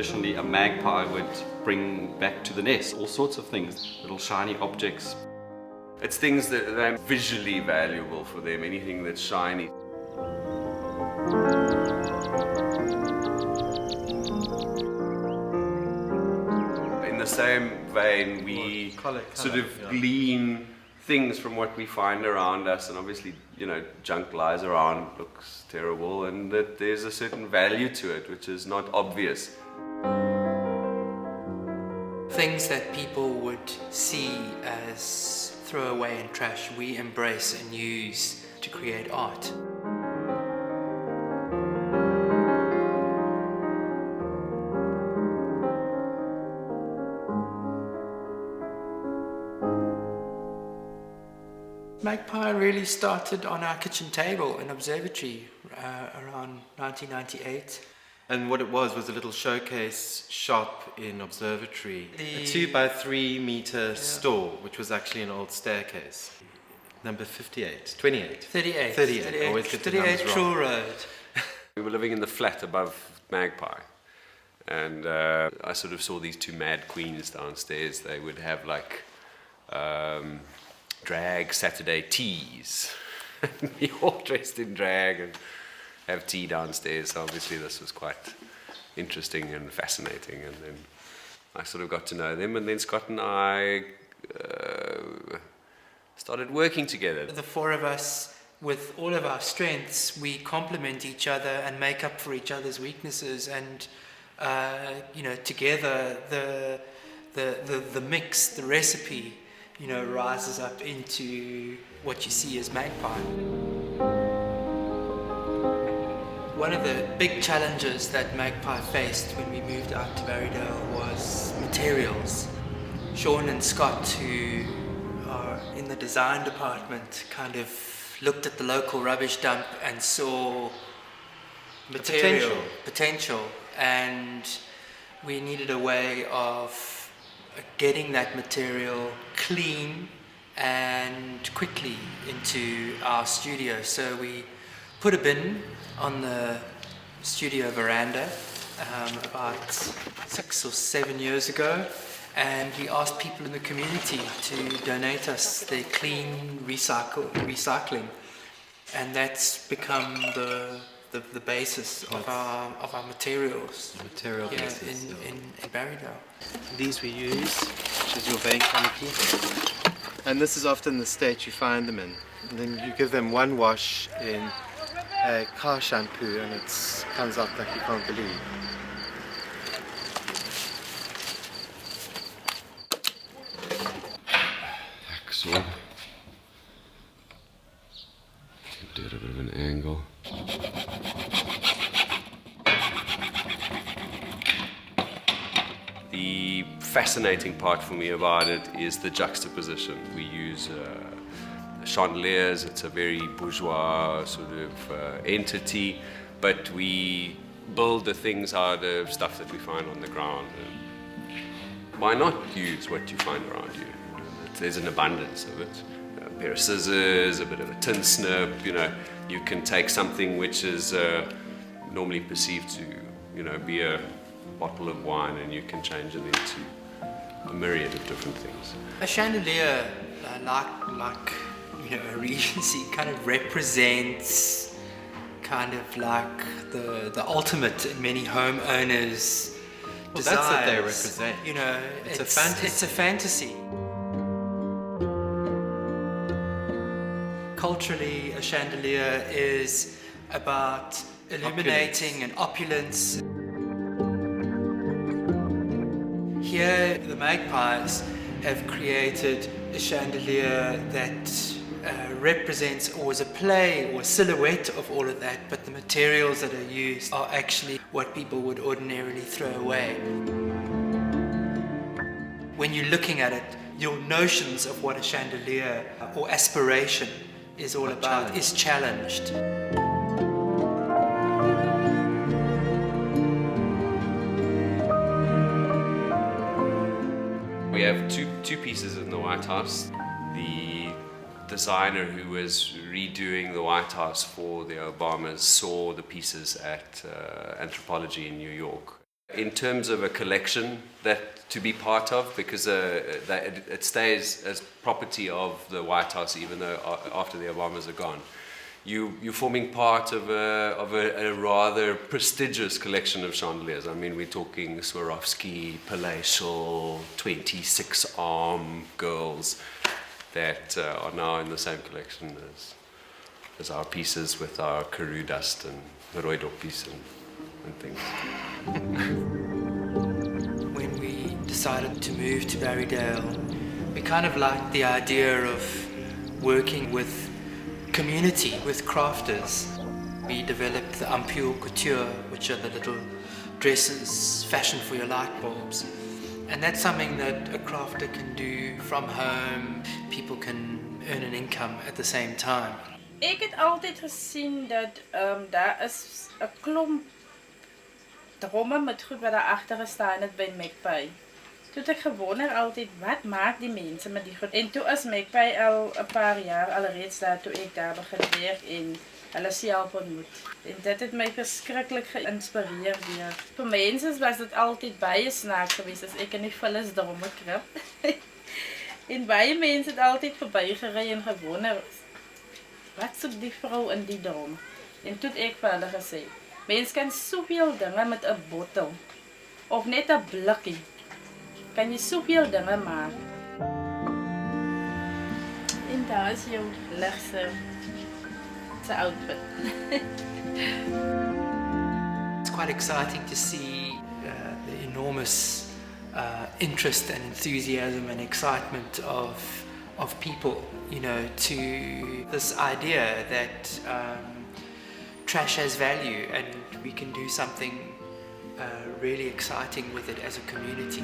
traditionally a magpie would bring back to the nest, all sorts of things, little shiny objects. It's things that are visually valuable for them, anything that's shiny. In the same vein, we sort of glean things from what we find around us, and obviously, you know, junk lies around, looks terrible, and that there's a certain value to it which is not obvious. Things that people would see as throwaway and trash, we embrace and use to create art. Magpie really started on our kitchen table in observatory around 1998. And what it was a little showcase shop in observatory. A 2 by 3 meter store, which was actually an old staircase. Number 58, 28. 38. 38. Always get the numbers 38 wrong. Trill Road. We were living in the flat above Magpie, and I sort of saw these two mad queens downstairs. They would have like drag Saturday teas. Be all dressed in drag and have tea downstairs. So obviously this was quite interesting and fascinating, and then I sort of got to know them, and then Scott and I started working together. The four of us, with all of our strengths, we complement each other and make up for each other's weaknesses, and you know, together the mix, the recipe, you know, rises up into what you see as Magpie. One of the big challenges that Magpie faced when we moved out to Barrydale was materials. Sean and Scott, who are in the design department, kind of looked at the local rubbish dump and saw potential, and we needed a way of getting that material clean and quickly into our studio. So we put a bin on the studio veranda about 6 or 7 years ago, and we asked people in the community to donate us their clean recycling, and that's become the basis of our materials. Material basis. In Barrydale. These we use, which is your vein canopy. And this is often the state you find them in. And then you give them one wash in a car shampoo and it comes out like you can't believe. Axel. Do it at a bit of an angle. The fascinating part for me about it is the juxtaposition. We use chandeliers. It's a very bourgeois sort of entity, but we build the things out of stuff that we find on the ground. And why not use what you find around you? There's an abundance of it. A pair of scissors, a bit of a tin snip, you know, you can take something which is normally perceived to, you know, be a bottle of wine, and you can change it into a myriad of different things. A chandelier, like you know, a regency, kind of represents kind of like the ultimate in many homeowners' desires. That's what they represent. You know, it's a fantasy. It's a fantasy. Culturally, a chandelier is about illuminating and opulence. Here, the Magpies have created a chandelier that represents, or is a play or a silhouette of all of that, but the materials that are used are actually what people would ordinarily throw away. When you're looking at it, your notions of what a chandelier or aspiration is all about is challenged. We have two pieces in the White House. The designer who was redoing the White House for the Obamas saw the pieces at Anthropology in New York. in terms of a collection that to be part of, because that it stays as property of the White House even though after the Obamas are gone. You're forming part of a rather prestigious collection of chandeliers. I mean, we're talking Swarovski, palatial, 26-arm girls that are now in the same collection as our pieces with our Karoo dust and the Roydop piece and things. When we decided to move to Barrydale, we kind of liked the idea of working with community, with crafters. We developed the ampule couture, which are the little dresses fashioned for your light bulbs. And that's something that a crafter can do from home. People can earn an income at the same time. Ik het altyd gesien dat daar is 'n klomp dromme met goed wat daar agter gestaan het by Magpie. Toe het ek gewonder altyd wat maak die mense met die goed. En toe is Magpie al 'n paar jaar alreeds daar toe ek daar begin werk en hulle self ontmoet. En dit het my verskriklik geïnspireer weer. Vir mense was dit altyd baie snaaks geweest as ek in die vullis dromme krap. En baie mense het altyd verbygery en gewonder wat soek die vrou in die drom? En toe het ek vir hulle gesê, mens kan soveel dinge met 'n bottel of net 'n blikkie. Kan jy soveel dinge maak? En daar is jou ligse outfit. It's quite exciting to see the enormous interest and enthusiasm and excitement of people, you know, to this idea that trash has value and we can do something really exciting with it as a community.